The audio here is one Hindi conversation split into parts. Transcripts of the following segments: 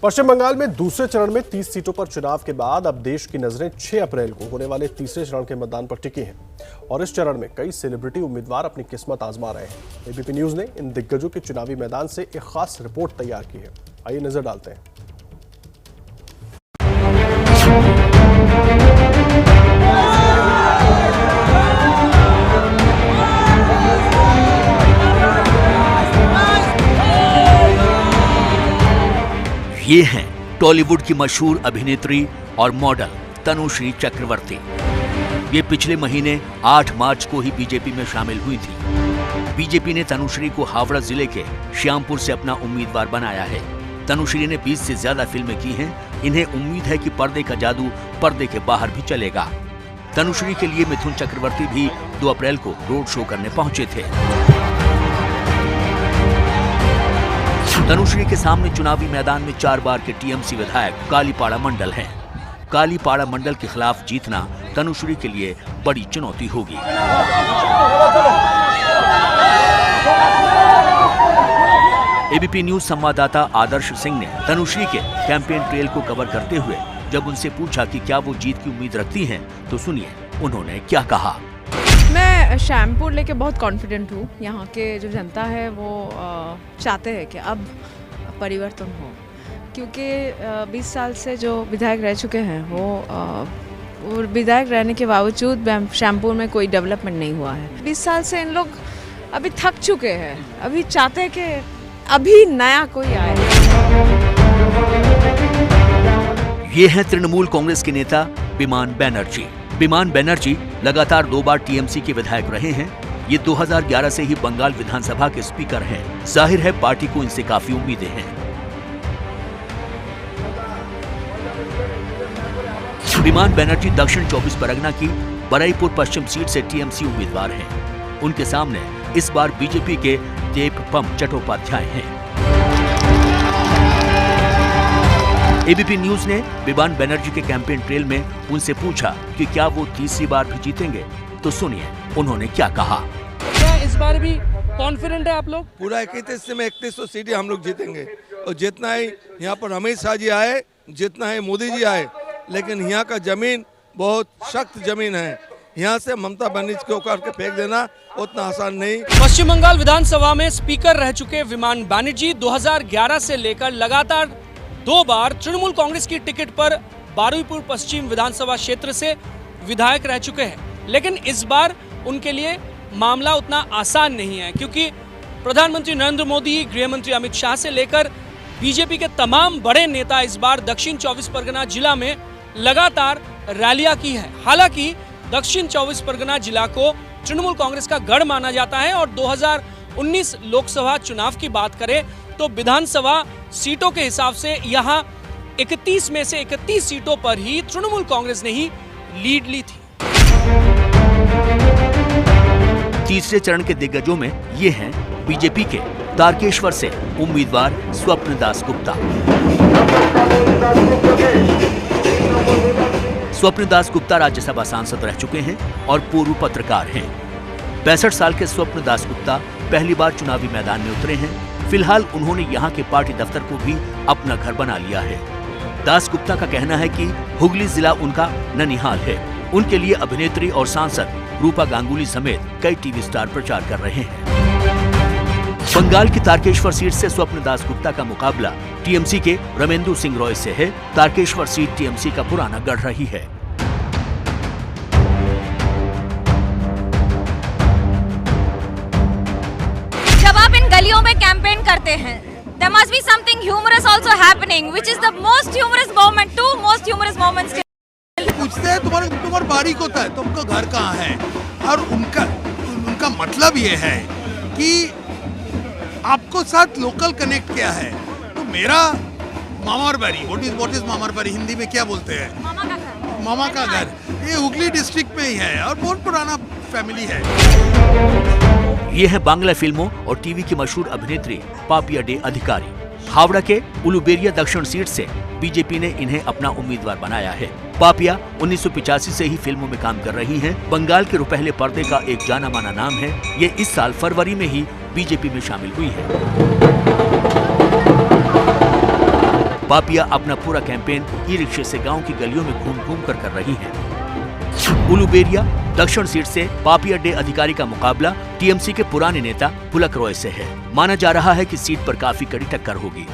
पश्चिम बंगाल में दूसरे चरण में 30 सीटों पर चुनाव के बाद अब देश की नजरें 6 अप्रैल को होने वाले तीसरे चरण के मतदान पर टिकी हैं और इस चरण में कई सेलिब्रिटी उम्मीदवार अपनी किस्मत आजमा रहे हैं। एबीपी न्यूज ने इन दिग्गजों के चुनावी मैदान से एक खास रिपोर्ट तैयार की है। आइए नजर डालते हैं। ये हैं टॉलीवुड की मशहूर अभिनेत्री और मॉडल तनुश्री चक्रवर्ती। ये पिछले महीने 8 मार्च को ही बीजेपी में शामिल हुई थी। बीजेपी ने तनुश्री को हावड़ा जिले के श्यामपुर से अपना उम्मीदवार बनाया है। तनुश्री ने 20 से ज्यादा फिल्में की हैं। इन्हें उम्मीद है कि पर्दे का जादू पर्दे के बाहर भी चलेगा। तनुश्री के लिए मिथुन चक्रवर्ती भी 2 अप्रैल को रोड शो करने पहुंचे थे। तनुश्री के सामने चुनावी मैदान में 4 बार के टीएमसी विधायक कालीपाड़ा मंडल हैं। कालीपाड़ा मंडल के खिलाफ जीतना तनुश्री के लिए बड़ी चुनौती होगी। एबीपी न्यूज संवाददाता आदर्श सिंह ने तनुश्री के कैंपेन ट्रेल को कवर करते हुए जब उनसे पूछा कि क्या वो जीत की उम्मीद रखती हैं, तो सुनिए उन्होंने क्या कहा। मैं श्यामपुर लेके बहुत कॉन्फिडेंट हूँ। यहाँ के जो जनता है वो चाहते हैं कि अब परिवर्तन हो, क्योंकि 20 साल से जो विधायक रह चुके हैं वो विधायक रहने के बावजूद श्यामपुर में कोई डेवलपमेंट नहीं हुआ है। 20 साल से इन लोग अभी थक चुके हैं, अभी चाहते हैं कि अभी नया कोई आए। ये है तृणमूल कांग्रेस के नेता विमान बनर्जी। विमान बनर्जी लगातार 2 बार टीएमसी के विधायक रहे हैं। ये 2011 से ही बंगाल विधानसभा के स्पीकर हैं। जाहिर है पार्टी को इनसे काफी उम्मीदें हैं। विमान बनर्जी दक्षिण 24 परगना की बरईपुर पश्चिम सीट से टीएमसी उम्मीदवार हैं। उनके सामने इस बार बीजेपी के देवपम चट्टोपाध्याय हैं। एबीपी न्यूज ने विमान बनर्जी के कैंपेन ट्रेल में उनसे पूछा कि क्या वो तीसरी बार भी जीतेंगे, तो सुनिए उन्होंने क्या कहा। क्या इस बार भी कॉन्फिडेंट है आप लोग? पूरा 31 में 31 सीटें हम लोग जीतेंगे और जितना ही यहाँ पर अमित शाह जी आए, जितना ही मोदी जी आए, लेकिन यहाँ का जमीन बहुत सख्त जमीन है। यहाँ से ममता बनर्जी को उखाड़ के फेंक देना उतना आसान नहीं। पश्चिम बंगाल विधानसभा में स्पीकर रह चुके विमान बनर्जी 2011 से लेकर लगातार 2 बार तृणमूल कांग्रेस की टिकट पर बरईपुर पश्चिम विधानसभा क्षेत्र से विधायक रह चुके हैं। लेकिन इस बार उनके लिए मामला उतना आसान नहीं है, क्योंकि प्रधानमंत्री नरेंद्र मोदी, गृह मंत्री अमित शाह से लेकर बीजेपी के तमाम बड़े नेता इस बार दक्षिण 24 परगना जिला में लगातार रैलियां की है। हालांकि दक्षिण 24 परगना जिला को तृणमूल कांग्रेस का गढ़ माना जाता है और 2019 लोकसभा चुनाव की बात करें तो विधानसभा सीटों के हिसाब से यहाँ 31 में से 31 सीटों पर ही तृणमूल कांग्रेस ने ही लीड ली थी। तीसरे चरण के दिग्गजों में ये हैं बीजेपी के तारकेश्वर से उम्मीदवार स्वप्न दास गुप्ता। स्वप्न दास गुप्ता राज्यसभा सांसद रह चुके हैं और पूर्व पत्रकार हैं। 65 साल के स्वप्न दास गुप्ता पहली बार चुनावी मैदान में उतरे हैं। फिलहाल उन्होंने यहाँ के पार्टी दफ्तर को भी अपना घर बना लिया है। दास गुप्ता का कहना है कि हुगली जिला उनका ननिहाल है। उनके लिए अभिनेत्री और सांसद रूपा गांगुली समेत कई टीवी स्टार प्रचार कर रहे हैं। बंगाल की तारकेश्वर सीट से स्वप्न दास गुप्ता का मुकाबला टीएमसी के रमेंद्र सिंह रॉय से है। तारकेश्वर सीट टीएमसी का पुराना गढ़ रही है। जब आप इन गलियों में कैंपेन करते हैं, there must be something humorous also happening, which is the most humorous moment, 2 most humorous moments. पूछते हैं तुम्हारा बाड़ी होता है, तुमका घर कहाँ है, और उनका मतलब ये है कि आपको साथ लोकल कनेक्ट किया है। तो मेरा मामार बाड़ी, व्हाट इज मामार बाड़ी हिंदी में क्या बोलते हैं? मामा का घर। ये हुगली डिस्ट्रिक्ट में ही है और बहुत पुराना फैमिली है। ये है बांग्ला फिल्मों और टीवी की मशहूर अभिनेत्री पापिया डे अधिकारी। हावड़ा के उलुबेरिया दक्षिण सीट से बीजेपी ने इन्हें अपना उम्मीदवार बनाया है। पापिया 1985 से ही फिल्मों में काम कर रही हैं। बंगाल के रुपहले पर्दे का एक जाना माना नाम है। ये इस साल फरवरी में ही बीजेपी में शामिल हुई है। पापिया अपना पूरा कैंपेन ई रिक्शे से गांव की गलियों में घूम घूम कर रही हैं। उलुबेरिया दक्षिण सीट से पापिया डे अधिकारी का मुकाबला टीएमसी के पुराने नेता पुलक रॉय से है। माना जा रहा है कि सीट पर काफी कड़ी टक्कर होगी।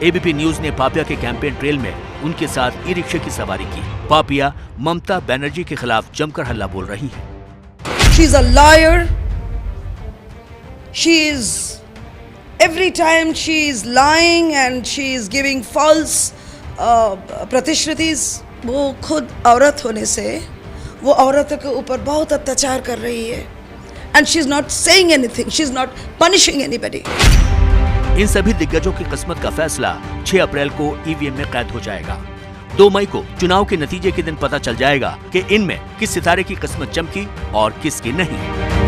एबीपी न्यूज ने पापिया के कैंपेन ट्रेल में उनके साथ ई रिक्शे की सवारी की। पापिया ममता बनर्जी के खिलाफ जमकर हल्ला बोल रही है। She is a liar. She is, every time she is lying and she is giving false प्रतिश्रुतिस। वो खुद औरत होने से वो औरतों के ऊपर बहुत अत्याचार कर रही है। And she is not saying anything. She is not punishing anybody. इन सभी दिग्गजों की किस्मत का फैसला 6 अप्रैल को ईवीएम में कैद हो जाएगा। 2 मई को चुनाव के नतीजे के दिन पता चल जाएगा कि इनमें किस सितारे की किस्मत चमकी और किसकी नहीं।